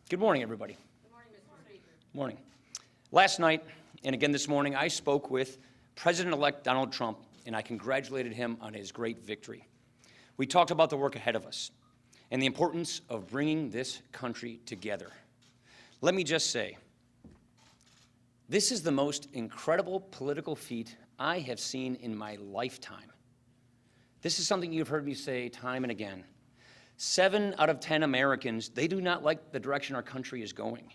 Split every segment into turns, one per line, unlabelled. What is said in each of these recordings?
Good morning, everybody.
Good morning, Mr. Speaker.
Morning. Last night, and again this morning, I spoke with President-elect Donald Trump, and I congratulated him on his great victory. We talked about the work ahead of us and the importance of bringing this country together. Let me just say, this is the most incredible political feat I have seen in my lifetime. This is something you've heard me say time and again. 7 out of 10 Americans, they do not like the direction our country is going.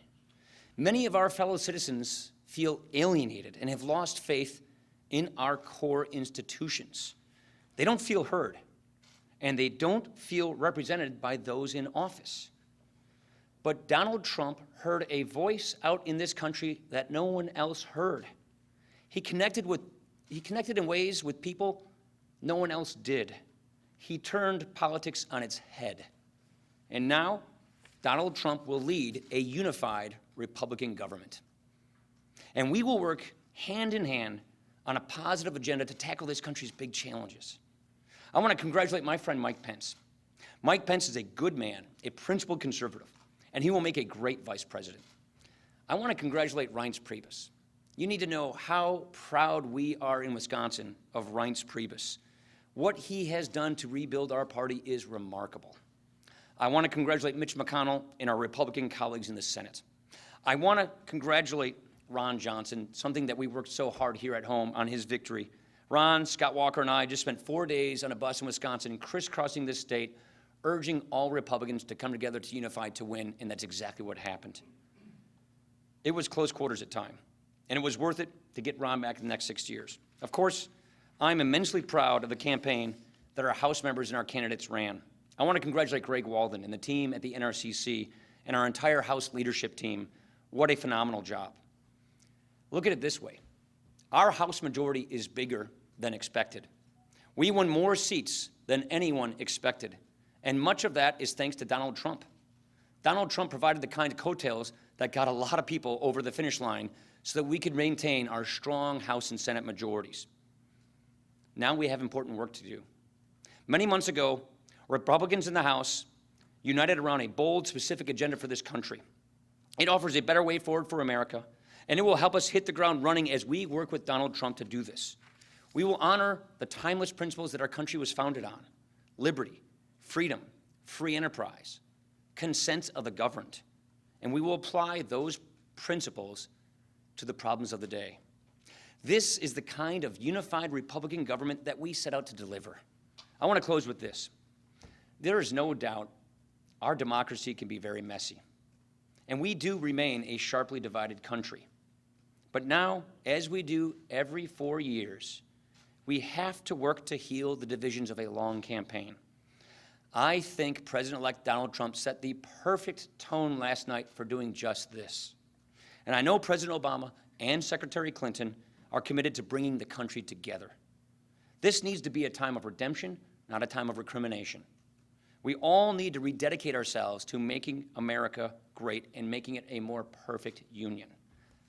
Many of our fellow citizens feel alienated and have lost faith in our core institutions. They don't feel heard, and they don't feel represented by those in office. But Donald Trump heard a voice out in this country that no one else heard. He connected in ways with people no one else did. He turned politics on its head. And now, Donald Trump will lead a unified Republican government. And we will work hand in hand on a positive agenda to tackle this country's big challenges. I want to congratulate my friend Mike Pence. Mike Pence is a good man, a principled conservative, and he will make a great vice president. I want to congratulate Reince Priebus. You need to know how proud we are in Wisconsin of Reince Priebus. What he has done to rebuild our party is remarkable. I want to congratulate Mitch McConnell and our Republican colleagues in the Senate. I want to congratulate Ron Johnson, something that we worked so hard here at home on his victory. Ron, Scott Walker, and I just spent 4 days on a bus in Wisconsin, crisscrossing this state, urging all Republicans to come together to unify to win, and that's exactly what happened. It was close quarters at time, and it was worth it to get Ron back in the next 6 years. Of course, I'm immensely proud of the campaign that our House members and our candidates ran. I want to congratulate Greg Walden and the team at the NRCC and our entire House leadership team. What a phenomenal job. Look at it this way. Our House majority is bigger than expected. We won more seats than anyone expected, and much of that is thanks to Donald Trump. Donald Trump provided the kind of coattails that got a lot of people over the finish line so that we could maintain our strong House and Senate majorities. Now we have important work to do. Many months ago, Republicans in the House united around a bold, specific agenda for this country. It offers a better way forward for America, and it will help us hit the ground running as we work with Donald Trump to do this. We will honor the timeless principles that our country was founded on: liberty, freedom, free enterprise, consent of the governed, and we will apply those principles to the problems of the day. This is the kind of unified Republican government that we set out to deliver. I want to close with this. There is no doubt our democracy can be very messy, and we do remain a sharply divided country. But now, as we do every 4 years, we have to work to heal the divisions of a long campaign. I think President-elect Donald Trump set the perfect tone last night for doing just this. And I know President Obama and Secretary Clinton are committed to bringing the country together. This needs to be a time of redemption, not a time of recrimination. We all need to rededicate ourselves to making America great and making it a more perfect union.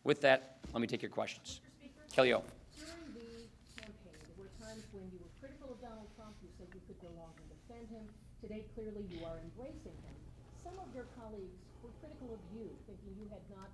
With that, let me take your questions.
Mr. Speaker,
Kelly O.
during the campaign, there were times when you were critical of Donald Trump. You said you could no longer defend him. Today, clearly, you are embracing him. Some of your colleagues were critical of you, thinking you had not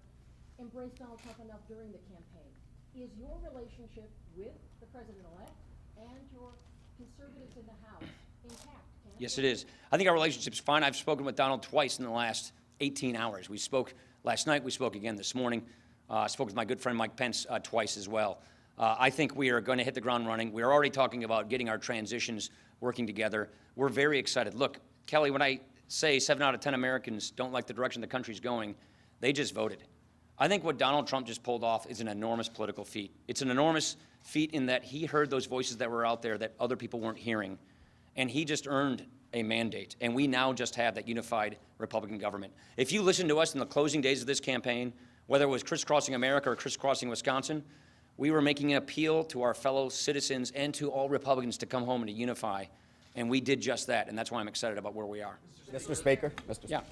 embraced Donald Trump enough during the campaign. Is your relationship with the president-elect and your conservatives in the House intact?
Yes, it is. I think our relationship's fine. I've spoken with Donald twice in the last 18 hours. We spoke last night. We spoke again this morning. I spoke with my good friend Mike Pence twice as well. I think we are going to hit the ground running. We are already talking about getting our transitions working together. We're very excited. Look, Kelly, when I say 7 out of 10 Americans don't like the direction the country's going, they just voted. I think what Donald Trump just pulled off is an enormous political feat. It's an enormous feat in that he heard those voices that were out there that other people weren't hearing, and he just earned a mandate, and we now just have that unified Republican government. If you listen to us in the closing days of this campaign, whether it was crisscrossing America or crisscrossing Wisconsin, we were making an appeal to our fellow citizens and to all Republicans to come home and to unify, and we did just that, and that's why I'm excited about where we are.
Mr. Speaker.
Yeah.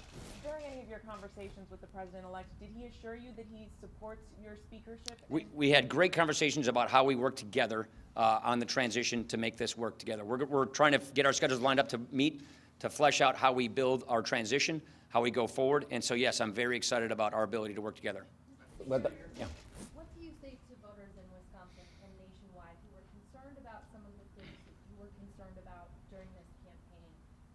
During any of your conversations with the president-elect, did he assure you that he supports your speakership?
We had great conversations about how we work together on the transition to make this work together. We're trying to get our schedules lined up to meet, to flesh out how we build our transition. how we go forward. And so, yes, I'm very excited about our ability to work together. Yeah.
What do you say to voters in Wisconsin and nationwide who were concerned about some of the things that you were concerned about during this campaign?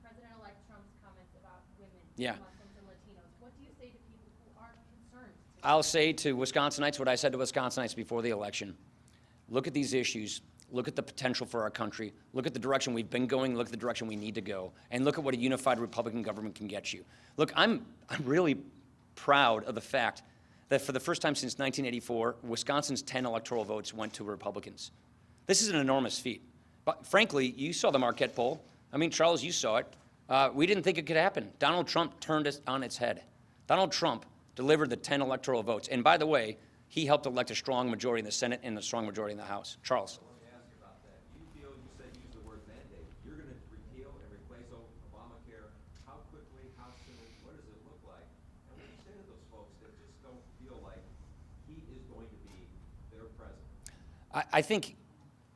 President-elect Trump's comments about women,
Yeah.
Muslims, and Latinos. What do you say to people who are concerned?
I'll say to Wisconsinites what I said to Wisconsinites before the election. Look at these issues. Look at the potential for our country. Look at the direction we've been going. Look at the direction we need to go. And look at what a unified Republican government can get you. Look, I'm really proud of the fact that for the first time since 1984, Wisconsin's 10 electoral votes went to Republicans. This is an enormous feat. But frankly, you saw the Marquette poll. I mean, Charles, you saw it. We didn't think it could happen. Donald Trump turned it on its head. Donald Trump delivered the 10 electoral votes. And by the way, he helped elect a strong majority in the Senate and a strong majority in the House. Charles.
Let me ask you about that. You use the word mandate. You're going to repeal and replace Obamacare. How quickly, how soon, what does it look like? And what do you say to those folks that just don't feel like he is going to be their president?
I think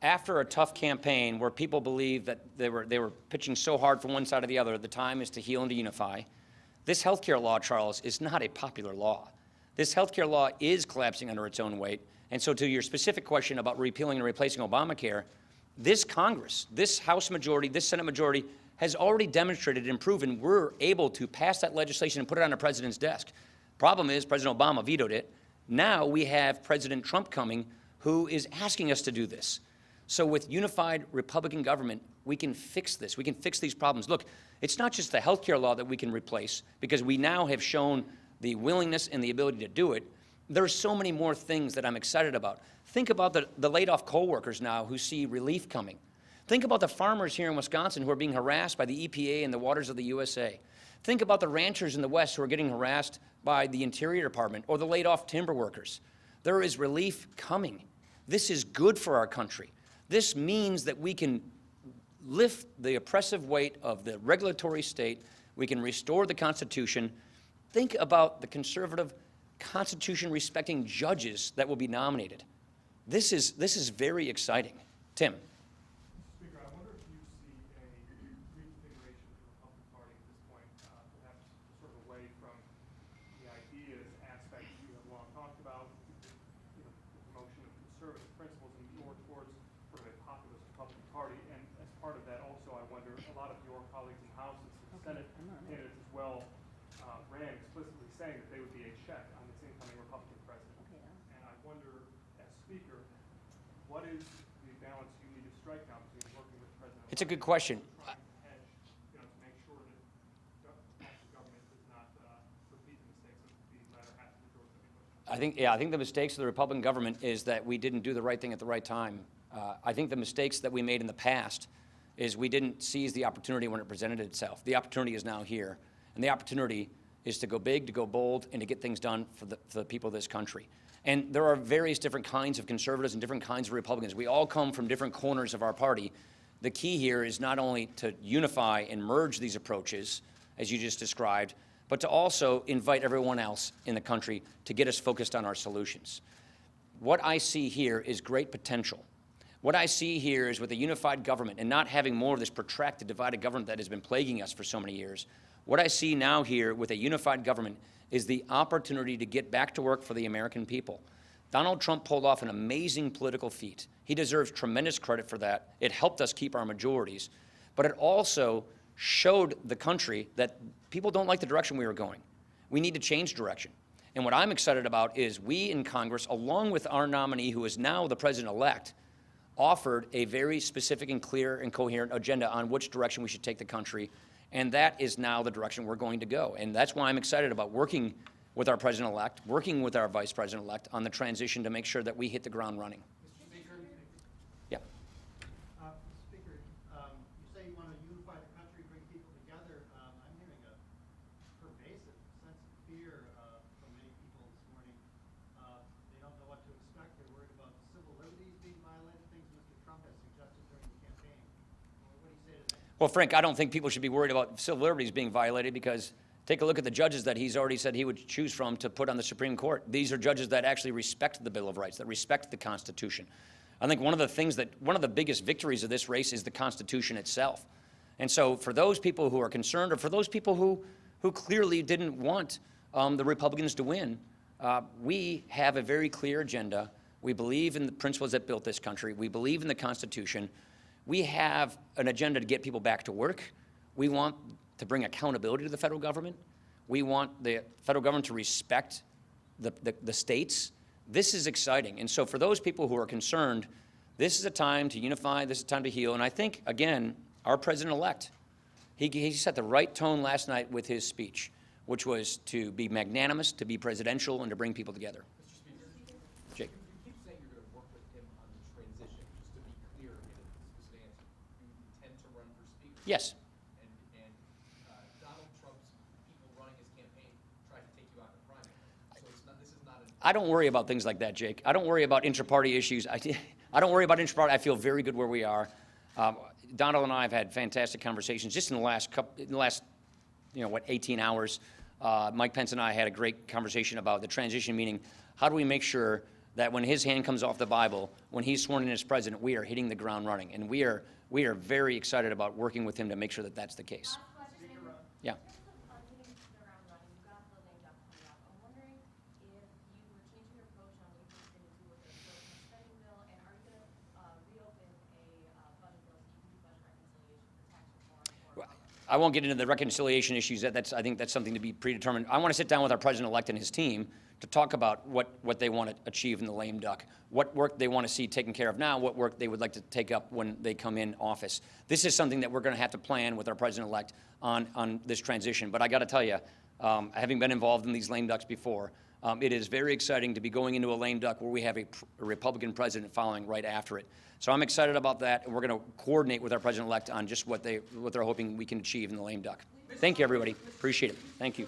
after a tough campaign where people believe that they were pitching so hard from one side or the other, the time is to heal and to unify. This health care law, Charles, is not a popular law. This health care law is collapsing under its own weight. And so to your specific question about repealing and replacing Obamacare, this Congress, this House majority, this Senate majority has already demonstrated and proven we're able to pass that legislation and put it on the president's desk. Problem is, President Obama vetoed it. Now we have President Trump coming who is asking us to do this. So with unified Republican government, we can fix this. We can fix these problems. Look, it's not just the health care law that we can replace, because we now have shown the willingness and the ability to do it. There's so many more things that I'm excited about. Think about the laid-off coal workers now who see relief coming. Think about the farmers here in Wisconsin who are being harassed by the EPA and the waters of the USA. Think about the ranchers in the West who are getting harassed by the Interior Department, or the laid-off timber workers. There is relief coming. This is good for our country. This means that we can lift the oppressive weight of the regulatory state. We can restore the Constitution. Think about the conservative, Constitution-respecting judges that will be nominated. This is very exciting. Tim.
Speaker, I wonder if you see a reconfiguration of the Republican Party at this point, perhaps sort of away from the ideas aspect you have long talked about, the promotion of conservative principles, and more towards sort of a populist Republican Party. And as part of that, also, I wonder, a lot of your colleagues in the House and Senate candidates as well ran explicitly saying that they would be a check on this incoming Republican president. And I wonder, as Speaker, what is the balance you need to strike now between working with President?
It's a good question.
Trying to hedge, to make sure that national government does not repeat the mistakes of the latter half of the George W. Bush.
I think the mistakes of the Republican government is that we didn't do the right thing at the right time. I think the mistakes that we made in the past is we didn't seize the opportunity when it presented itself. The opportunity is now here, and the opportunity is to go big, to go bold, and to get things done for the people of this country. And there are various different kinds of conservatives and different kinds of Republicans. We all come from different corners of our party. The key here is not only to unify and merge these approaches, as you just described, but to also invite everyone else in the country to get us focused on our solutions. What I see here is great potential. What I see here is with a unified government and not having more of this protracted, divided government that has been plaguing us for so many years, what I see now here with a unified government is the opportunity to get back to work for the American people. Donald Trump pulled off an amazing political feat. He deserves tremendous credit for that. It helped us keep our majorities, but it also showed the country that people don't like the direction we were going. We need to change direction. And what I'm excited about is we in Congress, along with our nominee, who is now the president-elect, offered a very specific and clear and coherent agenda on which direction we should take the country. And that is now the direction we're going to go. And that's why I'm excited about working with our president-elect, working with our vice president-elect on the transition to make sure that we hit the ground running.
Mr. Speaker?
Yeah.
Speaker, you say you want to unify the country, bring people together. I'm hearing a pervasive sense of fear from many people this morning. They don't know what to expect. They're worried about civil liberties being violated, things Mr. Trump has suggested during the campaign. What do you say to that?
Well, Frank, I don't think people should be worried about civil liberties being violated, because take a look at the judges that he's already said he would choose from to put on the Supreme Court. These are judges that actually respect the Bill of Rights, that respect the Constitution. I think one of the biggest victories of this race is the Constitution itself. And so for those people who are concerned, or for those people who who clearly didn't want the Republicans to win. We have a very clear agenda. We believe in the principles that built this country. We believe in the Constitution. We have an agenda to get people back to work. We want to bring accountability to the federal government. We want the federal government to respect the states. This is exciting. And so for those people who are concerned, this is a time to unify, this is a time to heal. And I think, again, our president-elect, he set the right tone last night with his speech, which was to be magnanimous, to be presidential, and to bring people together. Jake.
You keep saying you're going to work with him on the transition. Just to be clear in the stance, you intend to run for speaker.
Yes.
And Donald Trump's people running his campaign tried to take you out in the primary. So it's not, this is not an...
I don't worry about things like that, Jake. I don't worry about intra-party issues. I don't worry about intra-party. I feel very good where we are. Donald and I have had fantastic conversations just in the last 18 hours. Mike Pence and I had a great conversation about the transition, meaning how do we make sure that when his hand comes off the Bible, when he's sworn in as president, we are hitting the ground running. And we are very excited about working with him to make sure that that's the case.
Last question, Amy.
Yeah.
In terms of hitting the ground running, you've got the lame duck coming up. I'm wondering if you were changing your approach on what you're going to do with the short-term spending bill, and are you going to reopen a budget bill so you can do budget reconciliation for tax reform or
I won't get into the reconciliation issues. I think that's something to be predetermined. I want to sit down with our president-elect and his team to talk about what they want to achieve in the lame duck, what work they want to see taken care of now, what work they would like to take up when they come in office. This is something that we're going to have to plan with our president-elect on this transition. But I got to tell you, having been involved in these lame ducks before, it is very exciting to be going into a lame duck where we have a Republican president following right after it. So I'm excited about that, and we're going to coordinate with our president-elect on just what they're hoping we can achieve in the lame duck. Thank you, everybody. Appreciate it. Thank you.